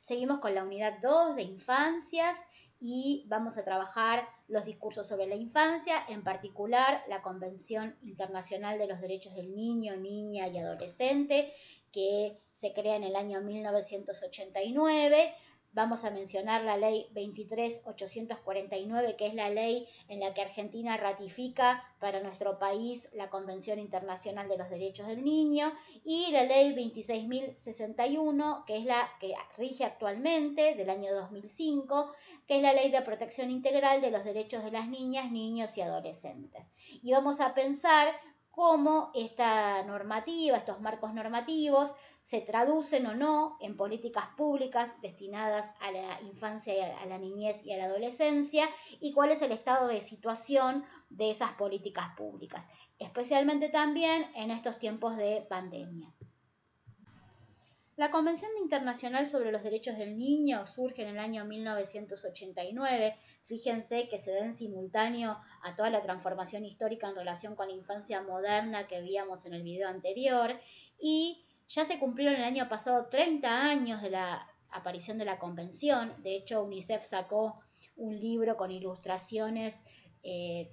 Seguimos con la unidad 2 de infancias y vamos a trabajar los discursos sobre la infancia, en particular la Convención Internacional de los Derechos del Niño, Niña y Adolescente, que se crea en el año 1989. Vamos a mencionar la ley 23.849, que es la ley en la que Argentina ratifica para nuestro país la Convención Internacional de los Derechos del Niño, y la ley 26.061, que es la que rige actualmente, del año 2005, que es la ley de protección integral de los derechos de las niñas, niños y adolescentes. Y vamos a pensar cómo esta normativa, estos marcos normativos, se traducen o no en políticas públicas destinadas a la infancia, a la niñez y a la adolescencia, y cuál es el estado de situación de esas políticas públicas, especialmente también en estos tiempos de pandemia. La Convención Internacional sobre los Derechos del Niño surge en el año 1989. Fíjense que se da en simultáneo a toda la transformación histórica en relación con la infancia moderna que veíamos en el video anterior, y ya se cumplieron el año pasado 30 años de la aparición de la Convención. De hecho, UNICEF sacó un libro con ilustraciones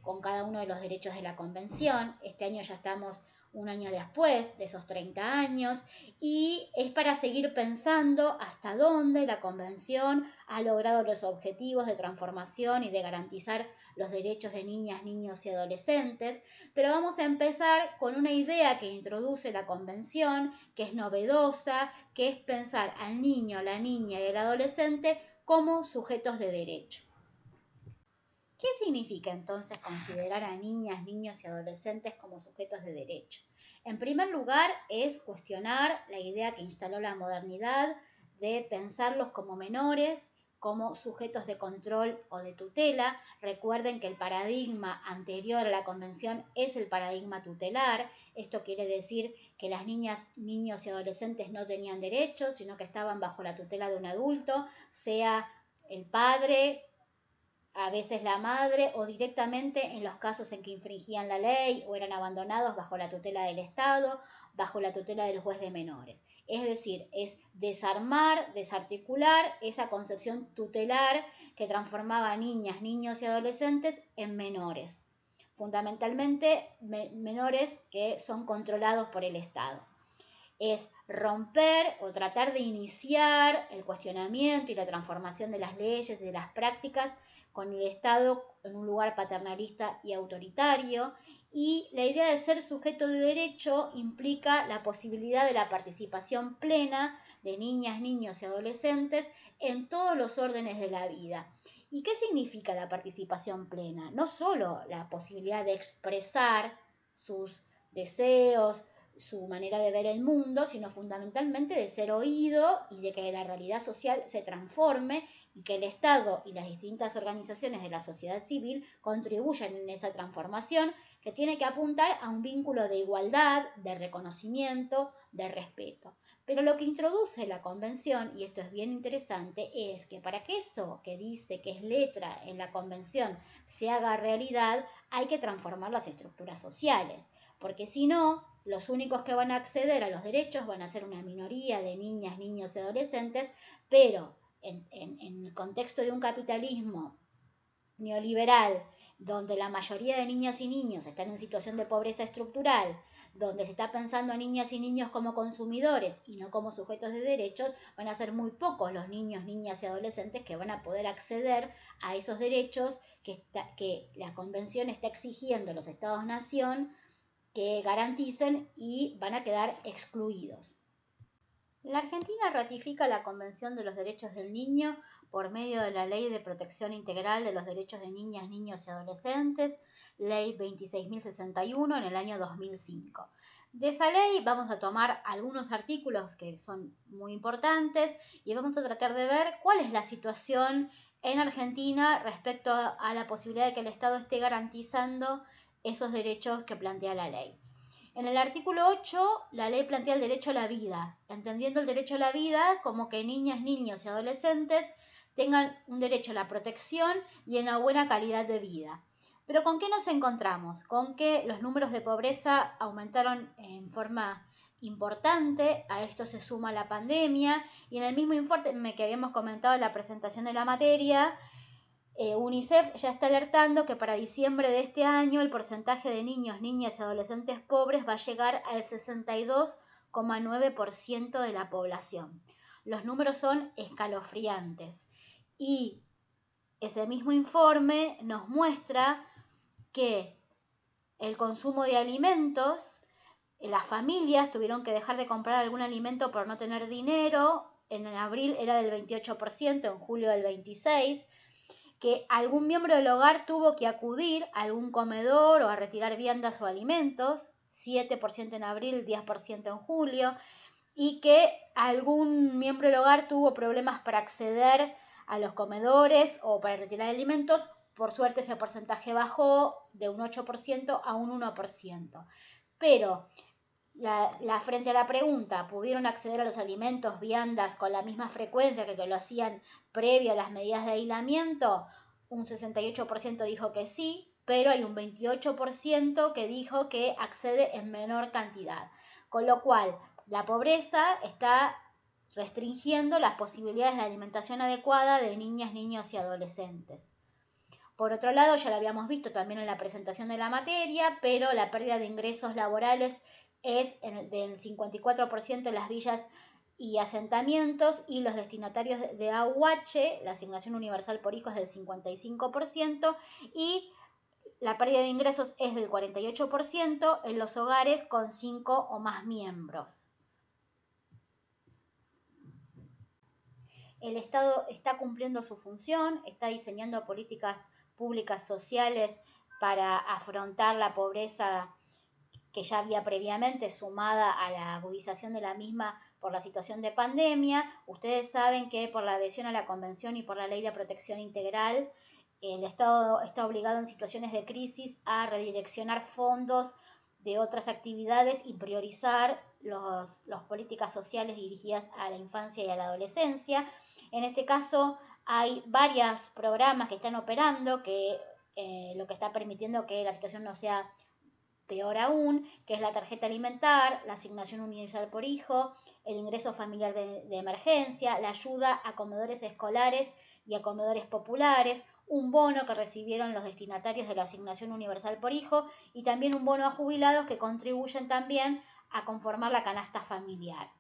con cada uno de los derechos de la Convención. Este año ya estamos un año después de esos 30 años, y es para seguir pensando hasta dónde la Convención ha logrado los objetivos de transformación y de garantizar los derechos de niñas, niños y adolescentes. Pero vamos a empezar con una idea que introduce la Convención, que es novedosa, que es pensar al niño, la niña y el adolescente como sujetos de derecho. ¿Qué significa entonces considerar a niñas, niños y adolescentes como sujetos de derecho? En primer lugar, es cuestionar la idea que instaló la modernidad de pensarlos como menores, como sujetos de control o de tutela. Recuerden que el paradigma anterior a la Convención es el paradigma tutelar. Esto quiere decir que las niñas, niños y adolescentes no tenían derechos, sino que estaban bajo la tutela de un adulto, sea el padre, a veces la madre, o directamente en los casos en que infringían la ley o eran abandonados bajo la tutela del Estado, bajo la tutela del juez de menores. Es decir, es desarmar, desarticular esa concepción tutelar que transformaba a niñas, niños y adolescentes en menores, fundamentalmente menores que son controlados por el Estado. Es romper o tratar de iniciar el cuestionamiento y la transformación de las leyes y de las prácticas con el Estado en un lugar paternalista y autoritario, y la idea de ser sujeto de derecho implica la posibilidad de la participación plena de niñas, niños y adolescentes en todos los órdenes de la vida. ¿Y qué significa la participación plena? No solo la posibilidad de expresar sus deseos, su manera de ver el mundo, sino fundamentalmente de ser oído y de que la realidad social se transforme y que el Estado y las distintas organizaciones de la sociedad civil contribuyan en esa transformación, que tiene que apuntar a un vínculo de igualdad, de reconocimiento, de respeto. Pero lo que introduce la Convención, y esto es bien interesante, es que para que eso que dice que es letra en la Convención se haga realidad, hay que transformar las estructuras sociales, porque si no, los únicos que van a acceder a los derechos van a ser una minoría de niñas, niños y adolescentes, pero en el contexto de un capitalismo neoliberal, donde la mayoría de niñas y niños están en situación de pobreza estructural, donde se está pensando a niñas y niños como consumidores y no como sujetos de derechos, van a ser muy pocos los niños, niñas y adolescentes que van a poder acceder a esos derechos que la Convención está exigiendo a los Estados-nación que garanticen, y van a quedar excluidos. La Argentina ratifica la Convención de los Derechos del Niño por medio de la Ley de Protección Integral de los Derechos de Niñas, Niños y Adolescentes, Ley 26.061, en el año 2005. De esa ley vamos a tomar algunos artículos que son muy importantes y vamos a tratar de ver cuál es la situación en Argentina respecto a la posibilidad de que el Estado esté garantizando esos derechos que plantea la ley. En el artículo 8, la ley plantea el derecho a la vida, entendiendo el derecho a la vida como que niñas, niños y adolescentes tengan un derecho a la protección y a una buena calidad de vida. Pero ¿con qué nos encontramos? Con que los números de pobreza aumentaron en forma importante. A esto se suma la pandemia y en el mismo informe que habíamos comentado en la presentación de la materia, UNICEF ya está alertando que para diciembre de este año el porcentaje de niños, niñas y adolescentes pobres va a llegar al 62,9% de la población. Los números son escalofriantes y ese mismo informe nos muestra que el consumo de alimentos, las familias tuvieron que dejar de comprar algún alimento por no tener dinero. En abril era del 28%, en julio del 26%, que algún miembro del hogar tuvo que acudir a algún comedor o a retirar viandas o alimentos, 7% en abril, 10% en julio, y que algún miembro del hogar tuvo problemas para acceder a los comedores o para retirar alimentos. Por suerte ese porcentaje bajó de un 8% a un 1%. Pero frente a la pregunta, ¿pudieron acceder a los alimentos, viandas con la misma frecuencia que lo hacían previo a las medidas de aislamiento? Un 68% dijo que sí, pero hay un 28% que dijo que accede en menor cantidad. Con lo cual, la pobreza está restringiendo las posibilidades de alimentación adecuada de niñas, niños y adolescentes. Por otro lado, ya lo habíamos visto también en la presentación de la materia, pero la pérdida de ingresos laborales es del 54% en las villas y asentamientos, y los destinatarios de AUH, la asignación universal por hijo, es del 55%, y la pérdida de ingresos es del 48% en los hogares con 5 o más miembros. El Estado está cumpliendo su función, está diseñando políticas públicas sociales para afrontar la pobreza que ya había previamente, sumada a la agudización de la misma por la situación de pandemia. Ustedes saben que por la adhesión a la Convención y por la Ley de Protección Integral, el Estado está obligado en situaciones de crisis a redireccionar fondos de otras actividades y priorizar las políticas sociales dirigidas a la infancia y a la adolescencia. En este caso hay varios programas que están operando, que lo que está permitiendo que la situación no sea peor aún, que es la tarjeta alimentar, la asignación universal por hijo, el ingreso familiar de emergencia, la ayuda a comedores escolares y a comedores populares, un bono que recibieron los destinatarios de la asignación universal por hijo y también un bono a jubilados que contribuyen también a conformar la canasta familiar.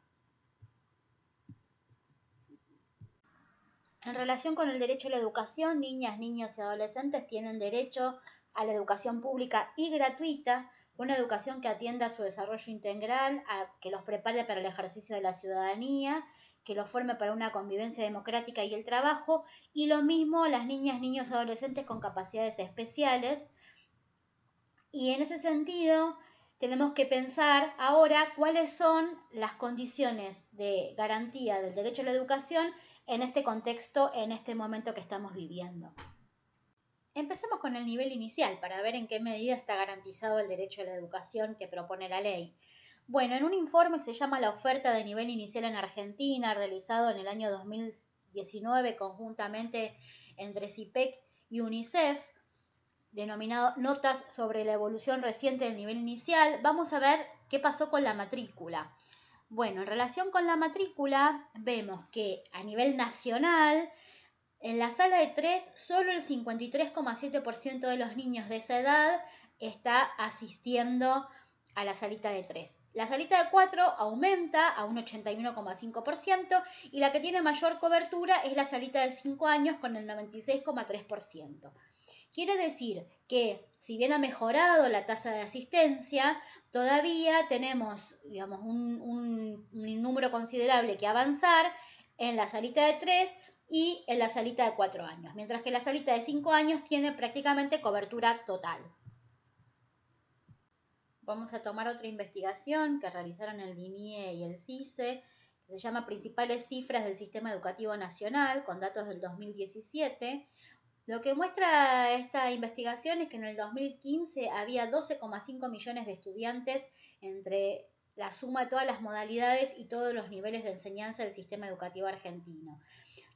En relación con el derecho a la educación, niñas, niños y adolescentes tienen derecho a la educación pública y gratuita, una educación que atienda a su desarrollo integral, que los prepare para el ejercicio de la ciudadanía, que los forme para una convivencia democrática y el trabajo, y lo mismo las niñas, niños y adolescentes con capacidades especiales. Y en ese sentido, tenemos que pensar ahora cuáles son las condiciones de garantía del derecho a la educación en este contexto, en este momento que estamos viviendo. Empecemos con el nivel inicial para ver en qué medida está garantizado el derecho a la educación que propone la ley. Bueno, en un informe que se llama La oferta de nivel inicial en Argentina, realizado en el año 2019 conjuntamente entre CIPEC y UNICEF, denominado Notas sobre la evolución reciente del nivel inicial, vamos a ver qué pasó con la matrícula. Bueno, en relación con la matrícula, vemos que a nivel nacional, en la sala de 3, solo el 53,7% de los niños de esa edad está asistiendo a la salita de 3. La salita de 4 aumenta a un 81,5% y la que tiene mayor cobertura es la salita de 5 años con el 96,3%. Quiere decir que si bien ha mejorado la tasa de asistencia, todavía tenemos, digamos, un número considerable que avanzar en la salita de 3 y en la salita de 4 años, mientras que la salita de 5 años tiene prácticamente cobertura total. Vamos a tomar otra investigación que realizaron el BINIE y el CICE, que se llama Principales cifras del Sistema Educativo Nacional, con datos del 2017. Lo que muestra esta investigación es que en el 2015 había 12,5 millones de estudiantes entre la suma de todas las modalidades y todos los niveles de enseñanza del sistema educativo argentino.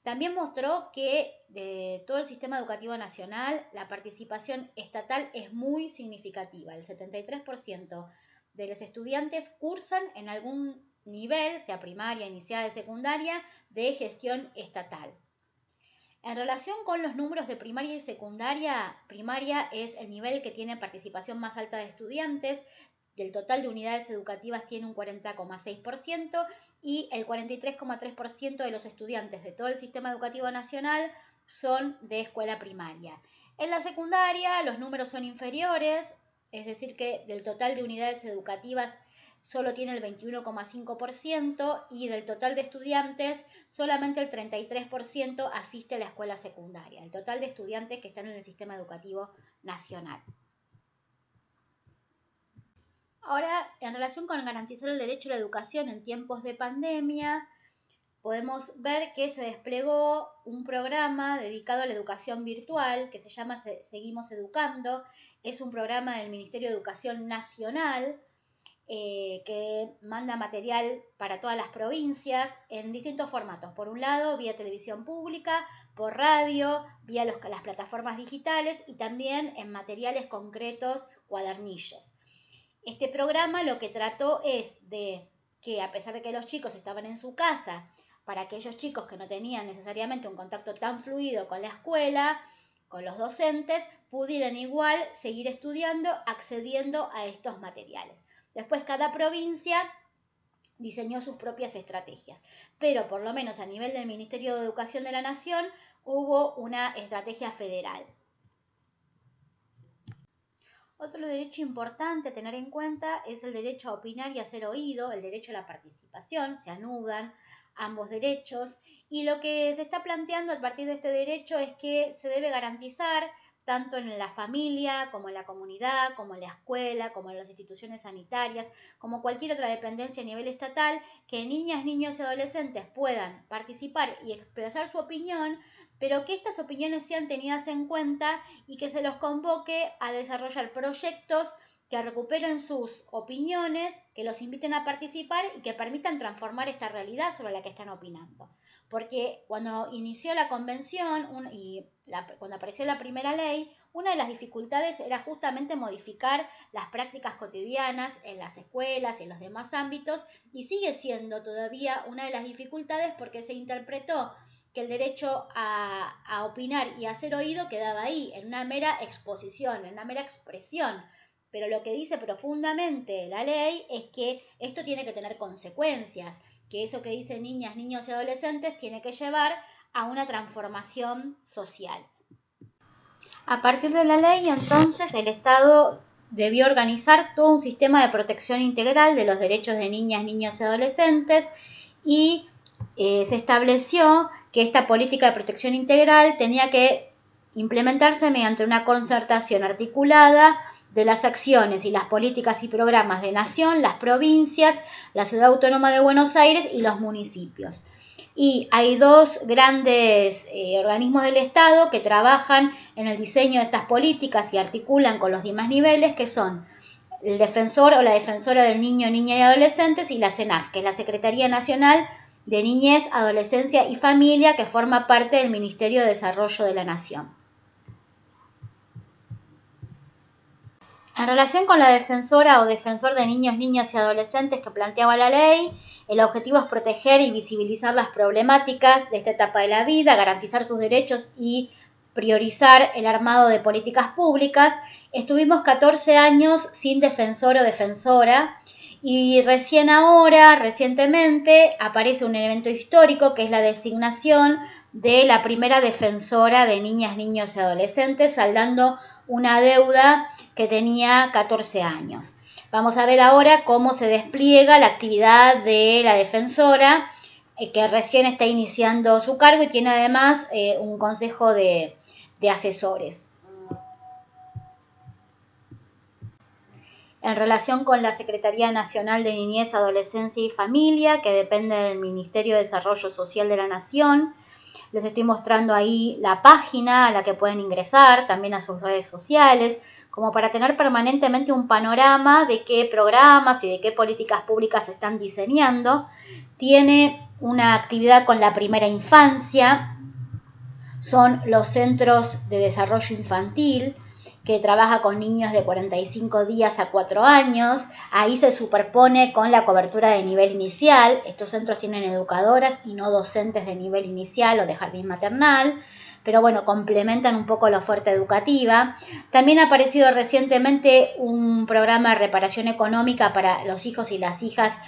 También mostró que de todo el sistema educativo nacional la participación estatal es muy significativa. El 73% de los estudiantes cursan en algún nivel, sea primaria, inicial, secundaria, de gestión estatal. En relación con los números de primaria y secundaria, primaria es el nivel que tiene participación más alta de estudiantes. Del total de unidades educativas tiene un 40,6% y el 43,3% de los estudiantes de todo el sistema educativo nacional son de escuela primaria. En la secundaria los números son inferiores, es decir que del total de unidades educativas solo tiene el 21,5% y del total de estudiantes solamente el 33% asiste a la escuela secundaria, el total de estudiantes que están en el sistema educativo nacional. Ahora, en relación con garantizar el derecho a la educación en tiempos de pandemia, podemos ver que se desplegó un programa dedicado a la educación virtual que se llama Seguimos Educando. Es un programa del Ministerio de Educación Nacional que manda material para todas las provincias en distintos formatos. Por un lado, vía televisión pública, por radio, vía las plataformas digitales y también en materiales concretos, cuadernillos. Este programa lo que trató es de que, a pesar de que los chicos estaban en su casa, para aquellos chicos que no tenían necesariamente un contacto tan fluido con la escuela, con los docentes, pudieran igual seguir estudiando, accediendo a estos materiales. Después cada provincia diseñó sus propias estrategias, pero por lo menos a nivel del Ministerio de Educación de la Nación hubo una estrategia federal. Otro derecho importante a tener en cuenta es el derecho a opinar y a ser oído, el derecho a la participación. Se anudan ambos derechos y lo que se está planteando a partir de este derecho es que se debe garantizar tanto en la familia, como en la comunidad, como en la escuela, como en las instituciones sanitarias, como cualquier otra dependencia a nivel estatal, que niñas, niños y adolescentes puedan participar y expresar su opinión, pero que estas opiniones sean tenidas en cuenta y que se los convoque a desarrollar proyectos que recuperen sus opiniones, que los inviten a participar y que permitan transformar esta realidad sobre la que están opinando. Porque cuando inició la convención cuando apareció la primera ley, una de las dificultades era justamente modificar las prácticas cotidianas en las escuelas y en los demás ámbitos, y sigue siendo todavía una de las dificultades porque se interpretó que el derecho a opinar y a ser oído quedaba ahí, en una mera exposición, en una mera expresión. Pero lo que dice profundamente la ley es que esto tiene que tener consecuencias, que eso que dicen niñas, niños y adolescentes tiene que llevar a una transformación social. A partir de la ley, entonces, el Estado debió organizar todo un sistema de protección integral de los derechos de niñas, niños y adolescentes y se estableció que esta política de protección integral tenía que implementarse mediante una concertación articulada de las acciones y las políticas y programas de nación, las provincias, la Ciudad Autónoma de Buenos Aires y los municipios. Y hay dos grandes organismos del Estado que trabajan en el diseño de estas políticas y articulan con los demás niveles, que son el defensor o la defensora del niño, niña y adolescentes y la CENAF, que es la Secretaría Nacional de Niñez, Adolescencia y Familia, que forma parte del Ministerio de Desarrollo de la Nación. En relación con la defensora o defensor de niños, niñas y adolescentes que planteaba la ley, el objetivo es proteger y visibilizar las problemáticas de esta etapa de la vida, garantizar sus derechos y priorizar el armado de políticas públicas. Estuvimos 14 años sin defensor o defensora y recientemente, aparece un evento histórico que es la designación de la primera defensora de niñas, niños y adolescentes, saldando una deuda que tenía 14 años. Vamos a ver ahora cómo se despliega la actividad de la defensora, que recién está iniciando su cargo y tiene además un consejo de asesores. En relación con la Secretaría Nacional de Niñez, Adolescencia y Familia, que depende del Ministerio de Desarrollo Social de la Nación, les estoy mostrando ahí la página a la que pueden ingresar, también a sus redes sociales, como para tener permanentemente un panorama de qué programas y de qué políticas públicas se están diseñando. Tiene una actividad con la primera infancia, son los centros de desarrollo infantil, que trabaja con niños de 45 días a 4 años. Ahí se superpone con la cobertura de nivel inicial. Estos centros tienen educadoras y no docentes de nivel inicial o de jardín maternal, pero bueno, complementan un poco la oferta educativa. También ha aparecido recientemente un programa de reparación económica para los hijos y las hijas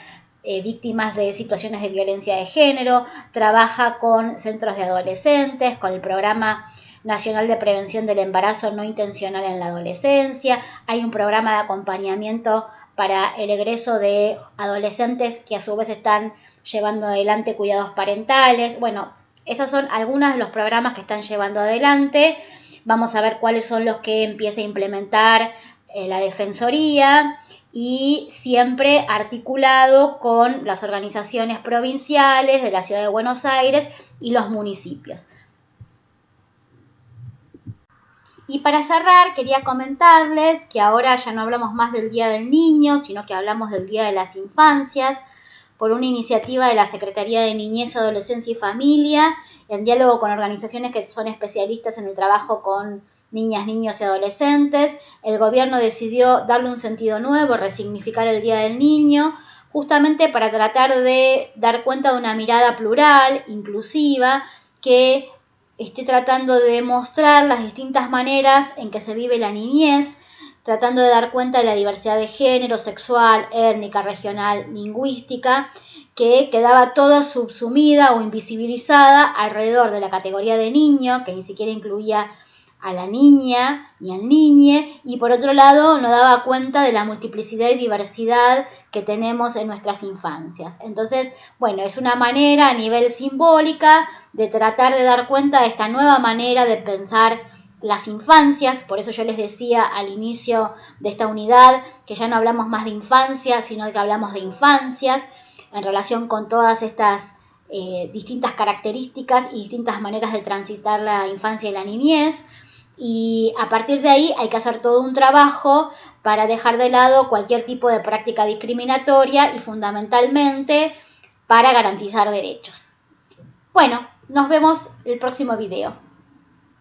víctimas de situaciones de violencia de género. Trabaja con centros de adolescentes, con el programa Nacional de Prevención del Embarazo No Intencional en la Adolescencia. Hay un programa de acompañamiento para el egreso de adolescentes que a su vez están llevando adelante cuidados parentales. Bueno, esos son algunos de los programas que están llevando adelante. Vamos a ver cuáles son los que empieza a implementar la Defensoría, y siempre articulado con las organizaciones provinciales de la Ciudad de Buenos Aires y los municipios. Y para cerrar, quería comentarles que ahora ya no hablamos más del Día del Niño, sino que hablamos del Día de las Infancias, por una iniciativa de la Secretaría de Niñez, Adolescencia y Familia, en diálogo con organizaciones que son especialistas en el trabajo con niñas, niños y adolescentes. El gobierno decidió darle un sentido nuevo, resignificar el Día del Niño, justamente para tratar de dar cuenta de una mirada plural, inclusiva, que esté tratando de mostrar las distintas maneras en que se vive la niñez, tratando de dar cuenta de la diversidad de género, sexual, étnica, regional, lingüística, que quedaba toda subsumida o invisibilizada alrededor de la categoría de niño, que ni siquiera incluía a la niña ni al niñe, y por otro lado no daba cuenta de la multiplicidad y diversidad que tenemos en nuestras infancias. Entonces, bueno, es una manera a nivel simbólica de tratar de dar cuenta de esta nueva manera de pensar las infancias. Por eso yo les decía al inicio de esta unidad que ya no hablamos más de infancia, sino que hablamos de infancias en relación con todas estas distintas características y distintas maneras de transitar la infancia y la niñez. Y a partir de ahí hay que hacer todo un trabajo para dejar de lado cualquier tipo de práctica discriminatoria y fundamentalmente para garantizar derechos. Bueno, nos vemos el próximo video.